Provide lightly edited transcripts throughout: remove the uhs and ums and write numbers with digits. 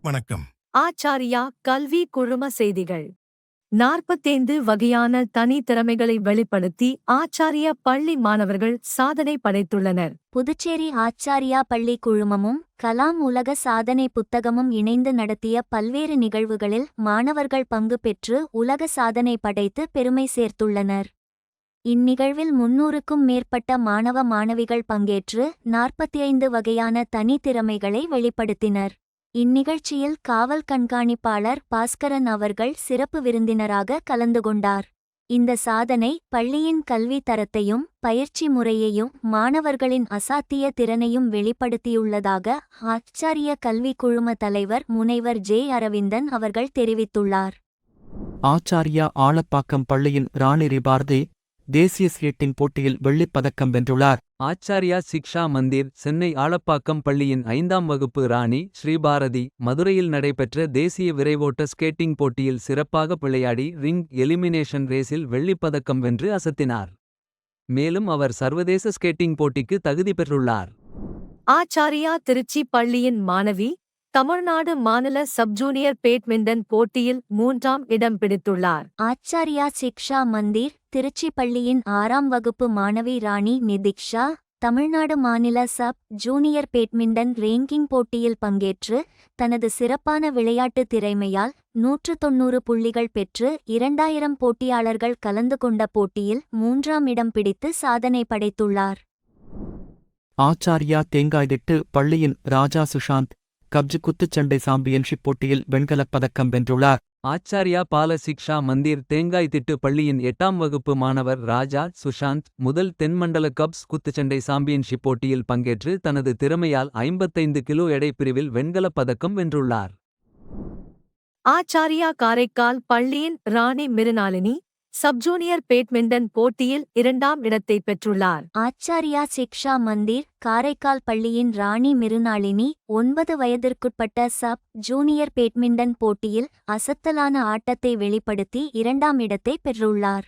வணக்கம். ஆச்சாரியா கல்வி குழும செய்திகள். 45 வகையான தனி திறமைகளை வெளிப்படுத்தி ஆச்சாரியா பள்ளி மாணவர்கள் சாதனை படைத்துள்ளனர். புதுச்சேரி ஆச்சாரியா பள்ளி குழுமமும் கலாம் உலக சாதனை புத்தகமும் இணைந்து நடத்திய பல்வேறு நிகழ்வுகளில் மாணவர்கள் பங்கு பெற்று உலக சாதனை படைத்து பெருமை சேர்த்துள்ளனர். இந்நிகழ்வில் 300க்கும் மேற்பட்ட மாணவ மாணவிகள் பங்கேற்று 45 வகையான தனி திறமைகளை வெளிப்படுத்தினர். இந்நிகழ்ச்சியில் காவல் கண்காணிப்பாளர் பாஸ்கரன் அவர்கள் சிறப்பு விருந்தினராக கலந்து கொண்டார். இந்த சாதனை பள்ளியின் கல்வி தரத்தையும் பயிற்சி முறையையும் மாணவர்களின் அசாத்திய திறனையும் வெளிப்படுத்தியுள்ளதாக ஆச்சாரிய கல்வி குழும தலைவர் முனைவர் ஜே அரவிந்தன் அவர்கள் தெரிவித்துள்ளார். ஆச்சாரியா ஆலப்பாக்கம் பள்ளியின் ராணி ரிபார்தி தேசிய ஸ்கேட்டிங் போட்டியில் வெள்ளிப்பதக்கம் வென்றுள்ளார். ஆச்சாரியா சிக்ஷா மந்திர் சென்னை ஆலப்பாக்கம் பள்ளியின் 5ஆம் வகுப்பு ராணி ஸ்ரீபாரதி மதுரையில் நடைபெற்ற தேசிய விரைவோட்ட ஸ்கேட்டிங் போட்டியில் சிறப்பாக விளையாடி ரிங் எலிமினேஷன் ரேஸில் வெள்ளிப்பதக்கம் வென்று அசத்தினார். மேலும் அவர் சர்வதேச ஸ்கேட்டிங் போட்டிக்கு தகுதி பெற்றுள்ளார். ஆச்சாரியா திருச்சி பள்ளியின் மாணவி தமிழ்நாடு மாநில சப்ஜூனியர் பேட்மிண்டன் போட்டியில் 3ஆம் இடம் பிடித்துள்ளார். ஆச்சாரியா சிக்ஷா மந்திர் திருச்சி பள்ளியின் 6ஆம் வகுப்பு மாணவி ராணி நிதிக்ஷா தமிழ்நாடு மாநில சப் ஜூனியர் பேட்மிண்டன் ரேங்கிங் போட்டியில் பங்கேற்று தனது சிறப்பான விளையாட்டு திறமையால் 190 புள்ளிகள் பெற்று 2000 போட்டியாளர்கள் கலந்து கொண்ட போட்டியில் 3ஆம் இடம் பிடித்து சாதனை படைத்துள்ளார். ஆச்சாரியா தேங்காய்திட்டு பள்ளியின் ராஜா சுஷாந்த் கப்ஜ் குத்துச்சண்டை சாம்பியன்ஷிப் போட்டியில் வெண்கலப் பதக்கம் வென்றுள்ளார். ஆச்சாரியா பால சிக்ஷா மந்திர் தேங்காய்திட்டு பள்ளியின் 8ஆம் வகுப்பு மாணவர் ராஜா சுஷாந்த் முதல் தென்மண்டல கப்ஸ் குத்துச்சண்டை சாம்பியன்ஷிப் போட்டியில் பங்கேற்று தனது திறமையால் 55 கிலோ எடை பிரிவில் வெண்கலப் பதக்கம் வென்றுள்ளார். ஆச்சாரியா காரைக்கால் பள்ளியின் ராணி மிருனாளினி சப்ஜூனியர் பேட்மிண்டன் போட்டியில் 2ஆம் இடத்தை பெற்றுள்ளார். ஆச்சாரியா சிக்ஷா மந்திர் காரைக்கால் பள்ளியின் ராணி மிருனாளினி 9 வயதிற்குட்பட்ட சப் ஜூனியர் பேட்மிண்டன் போட்டியில் அசத்தலான ஆட்டத்தை வெளிப்படுத்தி 2ஆம் இடத்தை பெற்றுள்ளார்.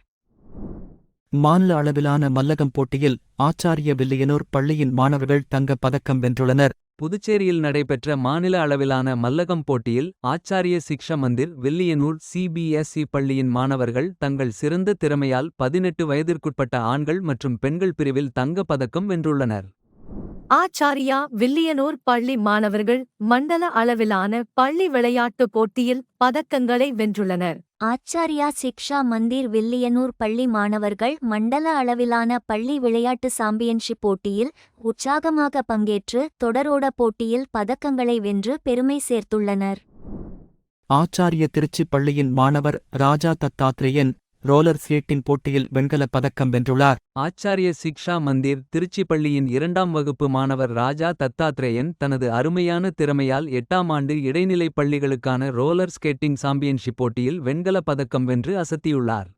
மாநில அளவிலான மல்லகம் போட்டியில் ஆச்சாரிய வில்லியனூர் பள்ளியின் மாணவர்கள் தங்கப் பதக்கம் வென்றுள்ளனர். புதுச்சேரியில் நடைபெற்ற மாநில அளவிலான மல்லகம் போட்டியில் ஆச்சாரிய சிக்ஷா மந்திர் வில்லியனூர் சிபிஎஸ்இ பள்ளியின் மாணவர்கள் தங்கள் சிறந்த திறமையால் 18 வயதிற்குட்பட்ட ஆண்கள் மற்றும் பெண்கள் பிரிவில் தங்க பதக்கம் வென்றுள்ளனர். ஆச்சாரியா வில்லியனூர் பள்ளி மாணவர்கள் மண்டல அளவிலான பள்ளி விளையாட்டு போட்டியில் பதக்கங்களை வென்றுள்ளனர். ஆச்சாரியா சிக்ஷா மந்திர் வில்லியனூர் பள்ளி மாணவர்கள் மண்டல அளவிலான பள்ளி விளையாட்டு சாம்பியன்ஷிப் போட்டியில் உற்சாகமாக பங்கேற்று தொடரோட போட்டியில் பதக்கங்களை வென்று பெருமை சேர்த்துள்ளனர். ஆச்சாரிய திருச்சி பள்ளியின் மாணவர் ராஜா தத்தாத்ரேயன் ரோலர் ஸ்கேட்டிங் போட்டியில் வெண்கலப் பதக்கம் வென்றுள்ளார். ஆச்சாரிய சிக்ஷா மந்திர் திருச்சி பள்ளியின் 2ஆம் வகுப்பு மாணவர் ராஜா தத்தாத்ரேயன் தனது அருமையான திறமையால் 8ஆம் ஆண்டு இடைநிலைப் பள்ளிகளுக்கான ரோலர் ஸ்கேட்டிங் சாம்பியன்ஷிப் போட்டியில் வெண்கலப் பதக்கம் வென்று அசத்தியுள்ளார்.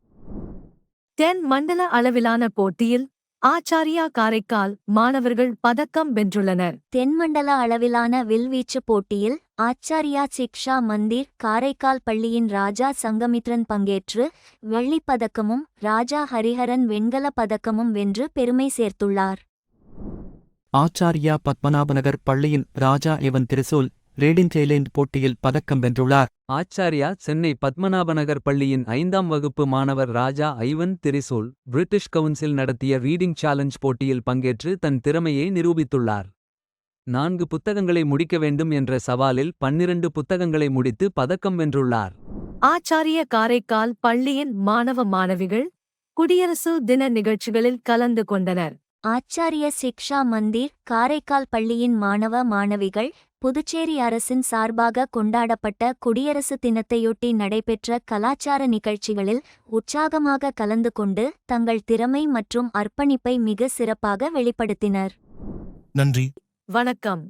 தென் மண்டல அளவிலான போட்டியில் ஆச்சாரியா காரைக்கால் மாணவர்கள் பதக்கம் வென்றுள்ளனர். தென்மண்டல அளவிலான வில்வீச்சு போட்டியில் ஆச்சாரியா சிக்ஷா மந்திர் காரைக்கால் பள்ளியின் ராஜா சங்கமித்ரன் பங்கேற்று வெள்ளிப் பதக்கமும் ராஜா ஹரிஹரன் வெண்கலப் பதக்கமும் வென்று பெருமை சேர்த்துள்ளார். ஆச்சாரியா பத்மநாபநகர் பள்ளியின் ராஜா எவன் திரிசூல் ரீடிங் சேலஞ்ச் போட்டியில் பதக்கம் வென்றுள்ளார். ஆச்சாரியா சென்னை பத்மநாபநகர் பள்ளியின் 5ஆம் வகுப்பு மாணவர் ராஜா ஐவன் திரிசூல் பிரிட்டிஷ் கவுன்சில் நடத்திய ரீடிங் சேலஞ்ச் போட்டியில் பங்கேற்று தன் திறமையை நிரூபித்துள்ளார். 4 புத்தகங்களை முடிக்க வேண்டும் என்ற சவாலில் 12 புத்தகங்களை முடித்து பதக்கம் வென்றுள்ளார். ஆச்சாரிய காரைக்கால் பள்ளியின் மாணவ மாணவிகள் குடியரசு தின நிகழ்ச்சிகளில் கலந்து கொண்டனர். ஆச்சாரிய சிக்ஷா மந்திர் காரைக்கால் பள்ளியின் மாணவ மாணவிகள் புதுச்சேரி அரசின் சார்பாக கொண்டாடப்பட்ட குடியரசு தினத்தையொட்டி நடைபெற்ற கலாச்சார நிகழ்ச்சிகளில் உற்சாகமாக கலந்து கொண்டு தங்கள் திறமை மற்றும் அர்ப்பணிப்பை மிக சிறப்பாக வெளிப்படுத்தினர். நன்றி. வணக்கம்.